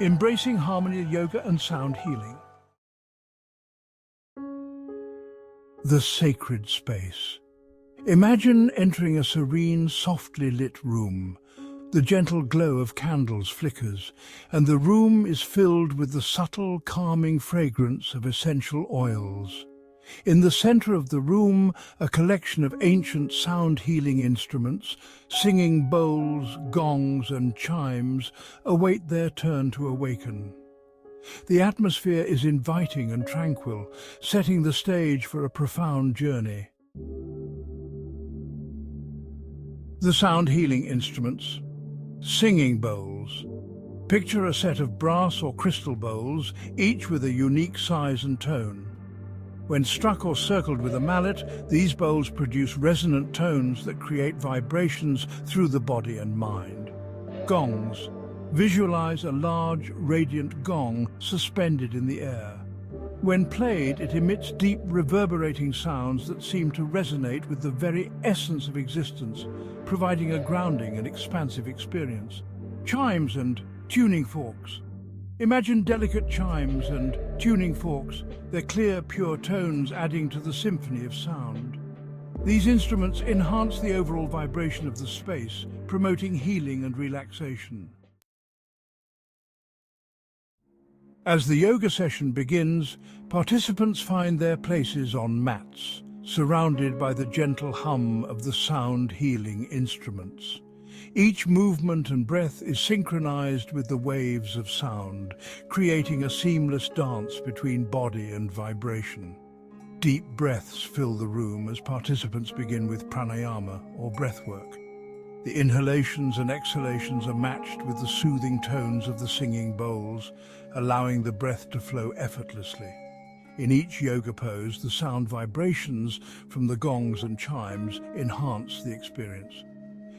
Embracing harmony, yoga and sound healing. The sacred space. Imagine entering a serene, softly lit room. The gentle glow of candles flickers, and the room is filled with the subtle, calming fragrance of essential oils. In the center of the room, a collection of ancient sound-healing instruments, singing bowls, gongs and chimes, await their turn to awaken. The atmosphere is inviting and tranquil, setting the stage for a profound journey. The sound-healing instruments. Singing bowls. Picture a set of brass or crystal bowls, each with a unique size and tone. When struck or circled with a mallet, these bowls produce resonant tones that create vibrations through the body and mind. Gongs. Visualize a large, radiant gong suspended in the air. When played, it emits deep, reverberating sounds that seem to resonate with the very essence of existence, providing a grounding and expansive experience. Chimes and tuning forks. Imagine delicate chimes and tuning forks, their clear, pure tones adding to the symphony of sound. These instruments enhance the overall vibration of the space, promoting healing and relaxation. As the yoga session begins, participants find their places on mats, surrounded by the gentle hum of the sound-healing instruments. Each movement and breath is synchronized with the waves of sound, creating a seamless dance between body and vibration. Deep breaths fill the room as participants begin with pranayama or breathwork. The inhalations and exhalations are matched with the soothing tones of the singing bowls, allowing the breath to flow effortlessly. In each yoga pose, the sound vibrations from the gongs and chimes enhance the experience.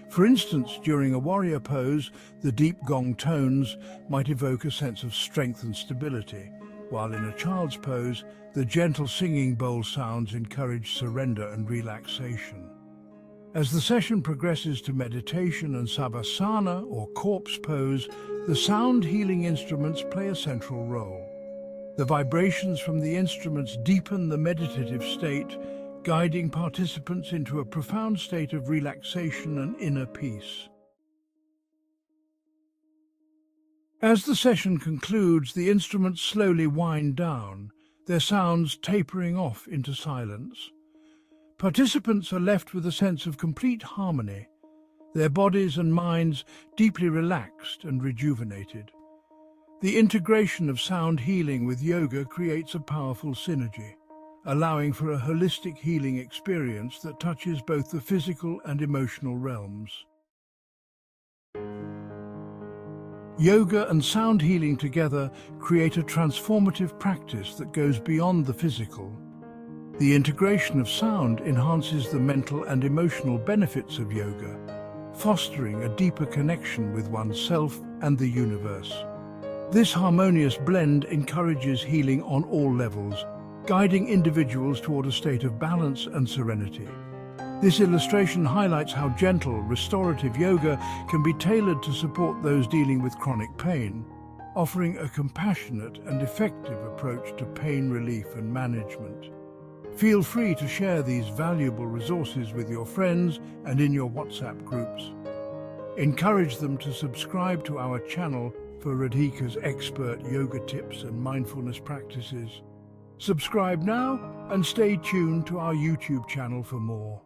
For instance, during a warrior pose, the deep gong tones might evoke a sense of strength and stability, while in a child's pose, the gentle singing bowl sounds encourage surrender and relaxation. As the session progresses to meditation and savasana or corpse pose, the sound-healing instruments play a central role. The vibrations from the instruments deepen the meditative state, guiding participants into a profound state of relaxation and inner peace. As the session concludes, the instruments slowly wind down, their sounds tapering off into silence. Participants are left with a sense of complete harmony, their bodies and minds deeply relaxed and rejuvenated. The integration of sound healing with yoga creates a powerful synergy, allowing for a holistic healing experience that touches both the physical and emotional realms. Yoga and sound healing together create a transformative practice that goes beyond the physical. The integration of sound enhances the mental and emotional benefits of yoga, fostering a deeper connection with oneself and the universe. This harmonious blend encourages healing on all levels, guiding individuals toward a state of balance and serenity. This illustration highlights how gentle, restorative yoga can be tailored to support those dealing with chronic pain, offering a compassionate and effective approach to pain relief and management. Feel free to share these valuable resources with your friends and in your WhatsApp groups. Encourage them to subscribe to our channel for Radhika's expert yoga tips and mindfulness practices. Subscribe now and stay tuned to our YouTube channel for more.